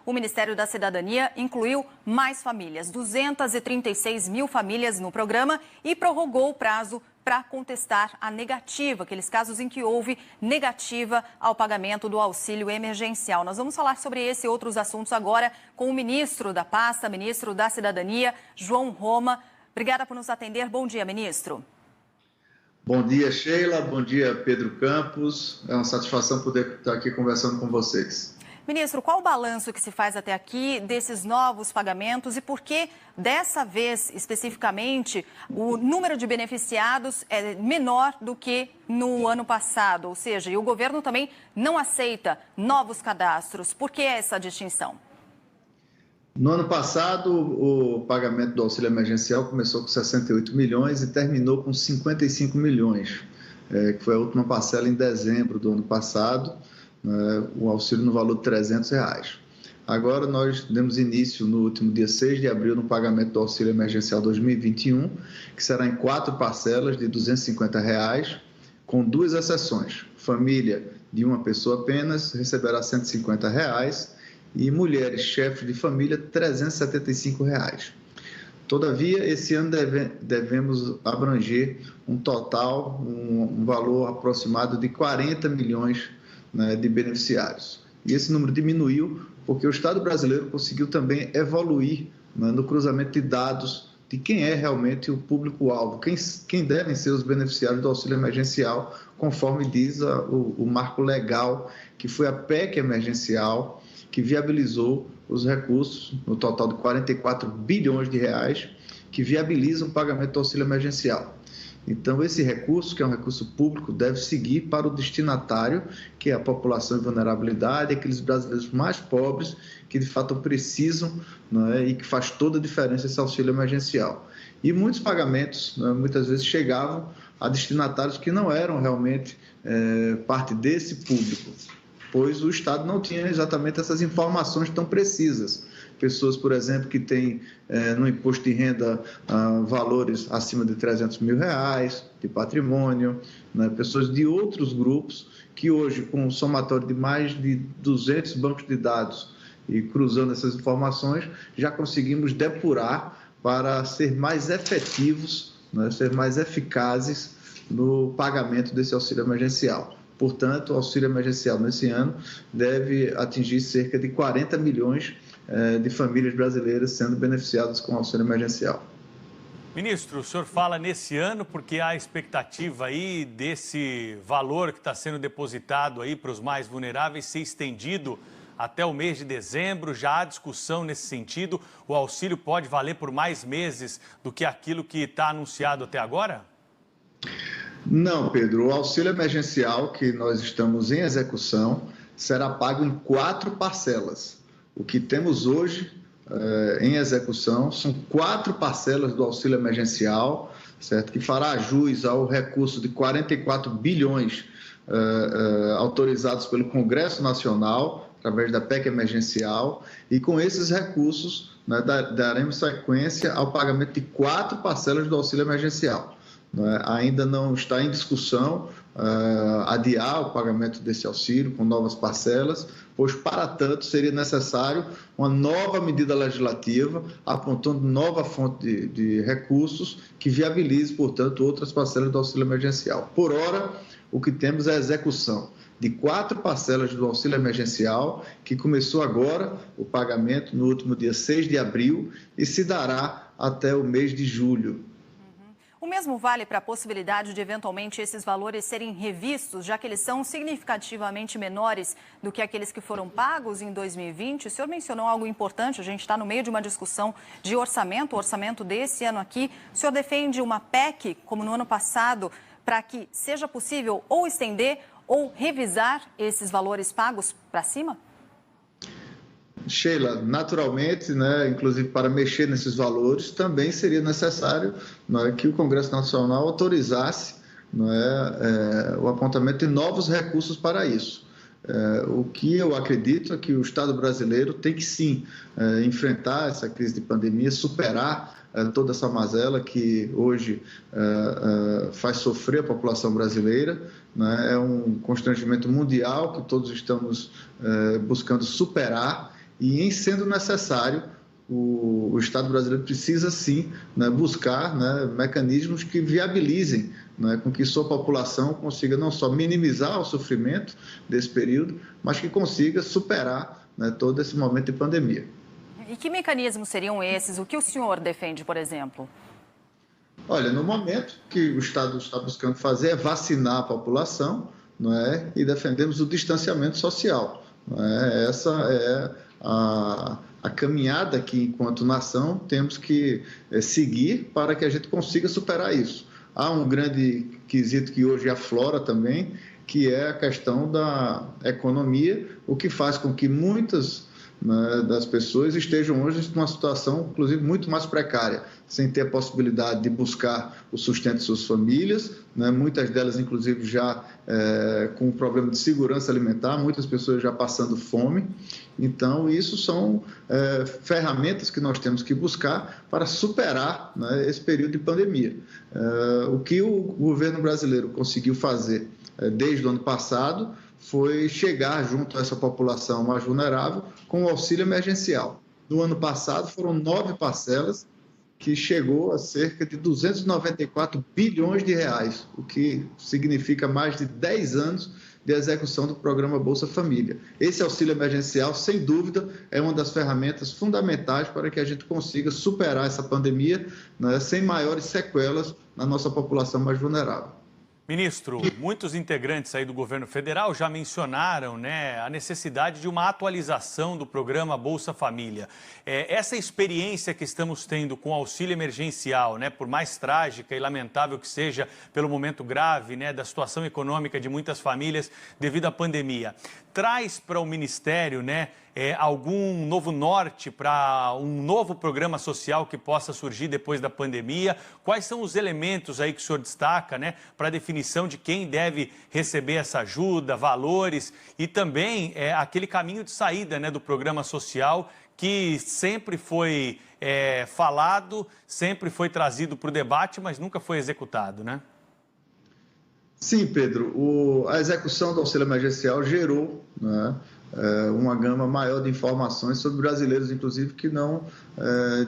o Ministério da Cidadania incluiu mais famílias, 236 mil famílias no programa e prorrogou o prazo para contestar a negativa, aqueles casos em que houve negativa ao pagamento do auxílio emergencial. Nós vamos falar sobre esse e outros assuntos agora com o ministro da pasta, ministro da Cidadania, João Roma. Obrigada por nos atender. Bom dia, ministro. Bom dia, Sheila. Bom dia, Pedro Campos. É uma satisfação poder estar aqui conversando com vocês. Ministro, qual o balanço que se faz até aqui desses novos pagamentos e por que, dessa vez especificamente, o número de beneficiados é menor do que no ano passado? Ou seja, e o governo também não aceita novos cadastros. Por que essa distinção? No ano passado, o pagamento do auxílio emergencial começou com 68 milhões e terminou com 55 milhões, que foi a última parcela em dezembro do ano passado. O auxílio no valor de R$ 300. Agora nós demos início no último dia 6 de abril no pagamento do auxílio emergencial 2021, que será em 4 parcelas de R$ 250, com 2 exceções. Família de uma pessoa apenas receberá R$ 150 e mulheres chefes de família R$ 375. Todavia, esse ano devemos abranger um total, um valor aproximado de 40 milhões de beneficiários. E esse número diminuiu porque o Estado brasileiro conseguiu também evoluir no cruzamento de dados de quem é realmente o público-alvo, quem devem ser os beneficiários do auxílio emergencial, conforme diz o marco legal, que foi a PEC emergencial, que viabilizou os recursos, no total de 44 bilhões de reais, que viabilizam o pagamento do auxílio emergencial. Então, esse recurso, que é um recurso público, deve seguir para o destinatário, que é a população em vulnerabilidade, aqueles brasileiros mais pobres que, de fato, precisam, e que faz toda a diferença esse auxílio emergencial. E muitos pagamentos, muitas vezes, chegavam a destinatários que não eram realmente parte desse público, pois o Estado não tinha exatamente essas informações tão precisas. Pessoas, por exemplo, que têm no imposto de renda valores acima de R$ 300 mil de patrimônio, pessoas de outros grupos que hoje, com um somatório de mais de 200 bancos de dados e cruzando essas informações, já conseguimos depurar para ser mais efetivos, ser mais eficazes no pagamento desse auxílio emergencial. Portanto, o auxílio emergencial nesse ano deve atingir cerca de 40 milhões de famílias brasileiras sendo beneficiadas com o auxílio emergencial. Ministro, o senhor fala nesse ano porque há expectativa aí desse valor que está sendo depositado aí para os mais vulneráveis ser estendido até o mês de dezembro. Já há discussão nesse sentido. O auxílio pode valer por mais meses do que aquilo que está anunciado até agora? Não, Pedro. O auxílio emergencial que nós estamos em execução será pago em 4 parcelas. O que temos hoje em execução são 4 parcelas do auxílio emergencial, certo? Que fará jus ao recurso de 44 bilhões autorizados pelo Congresso Nacional, através da PEC emergencial, e com esses recursos daremos sequência ao pagamento de 4 parcelas do auxílio emergencial. Ainda não está em discussão adiar o pagamento desse auxílio com novas parcelas, pois, para tanto, seria necessário uma nova medida legislativa, apontando nova fonte de recursos que viabilize, portanto, outras parcelas do auxílio emergencial. Por hora, o que temos é a execução de 4 parcelas do auxílio emergencial, que começou agora o pagamento no último dia 6 de abril e se dará até o mês de julho. O mesmo vale para a possibilidade de, eventualmente, esses valores serem revistos, já que eles são significativamente menores do que aqueles que foram pagos em 2020. O senhor mencionou algo importante, a gente está no meio de uma discussão de orçamento, o orçamento desse ano aqui. O senhor defende uma PEC, como no ano passado, para que seja possível ou estender ou revisar esses valores pagos para cima? Sheila, naturalmente, inclusive para mexer nesses valores, também seria necessário que o Congresso Nacional autorizasse o apontamento de novos recursos para isso. O que eu acredito é que o Estado brasileiro tem que, sim, enfrentar essa crise de pandemia, superar toda essa mazela que hoje faz sofrer a população brasileira. É um constrangimento mundial que todos estamos buscando superar. e, em sendo necessário, o Estado brasileiro precisa, sim, né, buscar, né, mecanismos que viabilizem, né, com que sua população consiga não só minimizar o sofrimento desse período, mas que consiga superar, né, todo esse momento de pandemia. E que mecanismos seriam esses? O que o senhor defende, por exemplo? Olha, no momento que o Estado está buscando fazer é vacinar a população, não é? E defendemos o distanciamento social. Não é? Essa é a caminhada que, enquanto nação, temos que seguir para que a gente consiga superar isso. Há um grande quesito que hoje aflora também, que é a questão da economia, o que faz com que muitas, né, das pessoas estejam hoje numa situação, inclusive, muito mais precária, sem ter a possibilidade de buscar o sustento de suas famílias, né, muitas delas, inclusive, já com problema de segurança alimentar, muitas pessoas já passando fome. Então, isso são ferramentas que nós temos que buscar para superar, né, esse período de pandemia. O que o governo brasileiro conseguiu fazer desde o ano passado foi chegar junto a essa população mais vulnerável com o auxílio emergencial. No ano passado, foram 9 parcelas, que chegou a cerca de 294 bilhões de reais, o que significa mais de 10 anos de execução do programa Bolsa Família. Esse auxílio emergencial, sem dúvida, é uma das ferramentas fundamentais para que a gente consiga superar essa pandemia, né, sem maiores sequelas na nossa população mais vulnerável. Ministro, muitos integrantes aí do governo federal já mencionaram, né, a necessidade de uma atualização do programa Bolsa Família. Essa experiência que estamos tendo com o auxílio emergencial, né, por mais trágica e lamentável que seja pelo momento grave, né, da situação econômica de muitas famílias devido à pandemia, traz para o Ministério, né, algum novo norte para um novo programa social que possa surgir depois da pandemia? Quais são os elementos aí que o senhor destaca, né, para a definição de quem deve receber essa ajuda, valores e também aquele caminho de saída, né, do programa social que sempre foi falado, sempre foi trazido para o debate, mas nunca foi executado, né? Sim, Pedro. A execução do auxílio emergencial gerou, né, uma gama maior de informações sobre brasileiros, inclusive, que não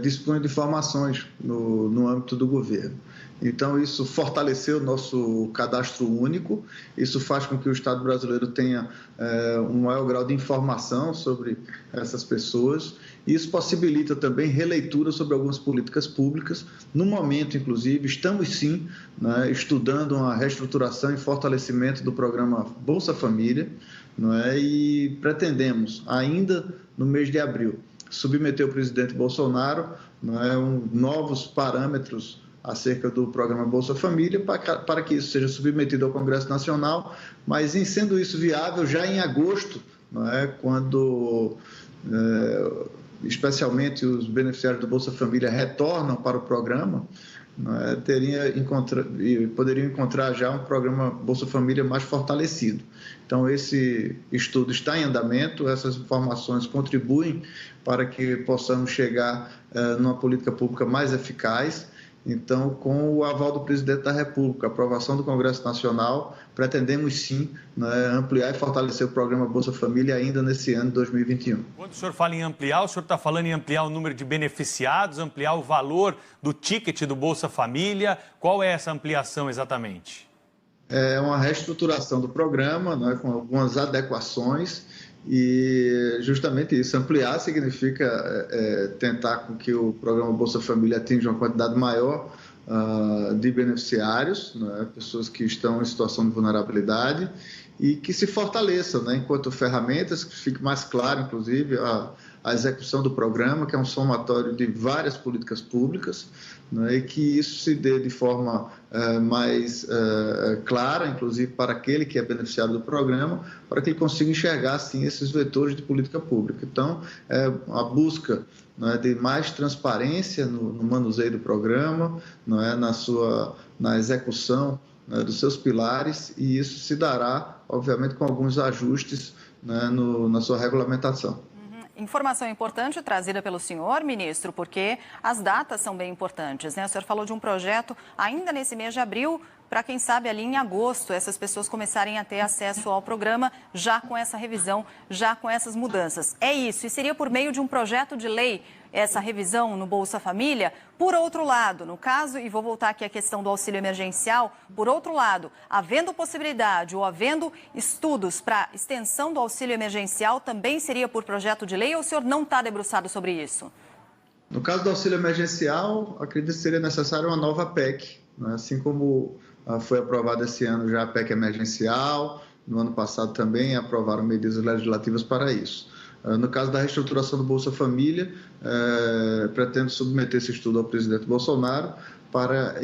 dispunham de informações no âmbito do governo. Então, isso fortaleceu o nosso cadastro único, isso faz com que o Estado brasileiro tenha um maior grau de informação sobre essas pessoas, e isso possibilita também releitura sobre algumas políticas públicas. No momento, inclusive, estamos sim, né, estudando uma reestruturação e fortalecimento do programa Bolsa Família, não é? E pretendemos, ainda no mês de abril, submeter ao presidente Bolsonaro, não é, novos parâmetros acerca do programa Bolsa Família, para que isso seja submetido ao Congresso Nacional, mas, em sendo isso viável, já em agosto, não é, quando especialmente os beneficiários do Bolsa Família retornam para o programa, poderiam encontrar já um programa Bolsa Família mais fortalecido. Então, esse estudo está em andamento, essas informações contribuem para que possamos chegar numa política pública mais eficaz. Então, com o aval do presidente da República, a aprovação do Congresso Nacional, pretendemos sim, né, ampliar e fortalecer o programa Bolsa Família ainda nesse ano de 2021. Quando o senhor fala em ampliar, o senhor está falando em ampliar o número de beneficiados, ampliar o valor do ticket do Bolsa Família. Qual é essa ampliação exatamente? É uma reestruturação do programa, né, com algumas adequações. E justamente isso, ampliar significa tentar com que o programa Bolsa Família atinja uma quantidade maior de beneficiários, né, pessoas que estão em situação de vulnerabilidade, e que se fortaleçam, né, enquanto ferramentas, que fique mais claro, inclusive, a execução do programa, que é um somatório de várias políticas públicas, né, e que isso se dê de forma mais clara, inclusive para aquele que é beneficiário do programa, para que ele consiga enxergar, assim, esses vetores de política pública. Então, a busca, né, de mais transparência no manuseio do programa, não é, na execução, né, dos seus pilares, e isso se dará, obviamente, com alguns ajustes, né, na sua regulamentação. Informação importante trazida pelo senhor, ministro, porque as datas são bem importantes, né? O senhor falou de um projeto ainda nesse mês de abril para quem sabe ali em agosto essas pessoas começarem a ter acesso ao programa já com essa revisão, já com essas mudanças. É isso, e seria por meio de um projeto de lei essa revisão no Bolsa Família. Por outro lado, no caso, e vou voltar aqui à questão do auxílio emergencial, por outro lado, havendo possibilidade ou havendo estudos para extensão do auxílio emergencial, também seria por projeto de lei ou o senhor não está debruçado sobre isso? No caso do auxílio emergencial, acredito que seria necessária uma nova PEC, né? Assim como foi aprovada esse ano já a PEC emergencial, no ano passado também aprovaram medidas legislativas para isso. No caso da reestruturação do Bolsa Família, pretendo submeter esse estudo ao presidente Bolsonaro para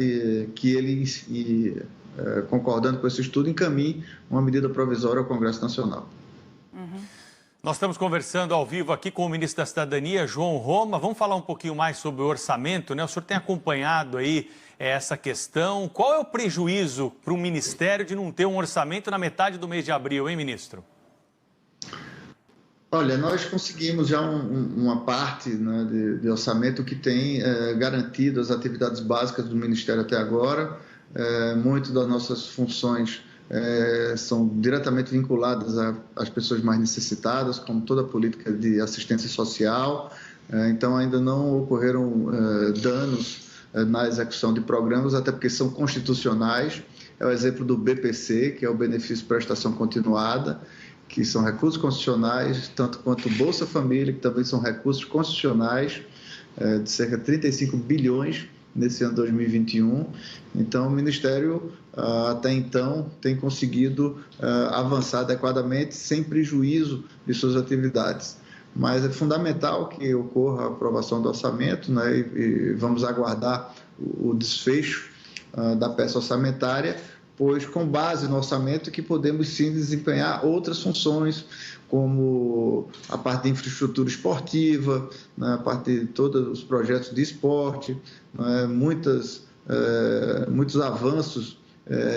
que ele, concordando com esse estudo, encaminhe uma medida provisória ao Congresso Nacional. Nós estamos conversando ao vivo aqui com o ministro da Cidadania, João Roma. Vamos falar um pouquinho mais sobre o orçamento, né? O senhor tem acompanhado aí essa questão. Qual é o prejuízo para o Ministério de não ter um orçamento na metade do mês de abril, hein, ministro? Olha, nós conseguimos já uma parte, né, de orçamento que tem garantido as atividades básicas do Ministério até agora. Muitas das nossas funções são diretamente vinculadas às pessoas mais necessitadas, como toda a política de assistência social. Então, ainda não ocorreram danos na execução de programas, até porque são constitucionais. É o exemplo do BPC, que é o Benefício Prestação Continuada, que são recursos constitucionais, tanto quanto o Bolsa Família, que também são recursos constitucionais, de cerca de 35 bilhões nesse ano 2021. Então, o Ministério, até então, tem conseguido avançar adequadamente, sem prejuízo de suas atividades. Mas é fundamental que ocorra a aprovação do orçamento, né, e vamos aguardar o desfecho da peça orçamentária, pois com base no orçamento que podemos sim desempenhar outras funções, como a parte de infraestrutura esportiva, né, a parte de todos os projetos de esporte, né, muitos avanços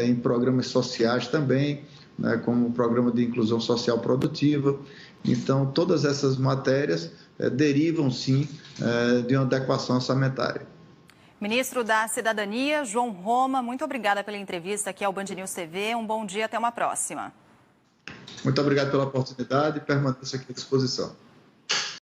em programas sociais também, né, como o Programa de Inclusão Social Produtiva. Então, todas essas matérias derivam sim de uma adequação orçamentária. Ministro da Cidadania, João Roma, muito obrigada pela entrevista aqui ao Band News TV. Um bom dia, até uma próxima. Muito obrigado pela oportunidade e permaneço aqui à disposição.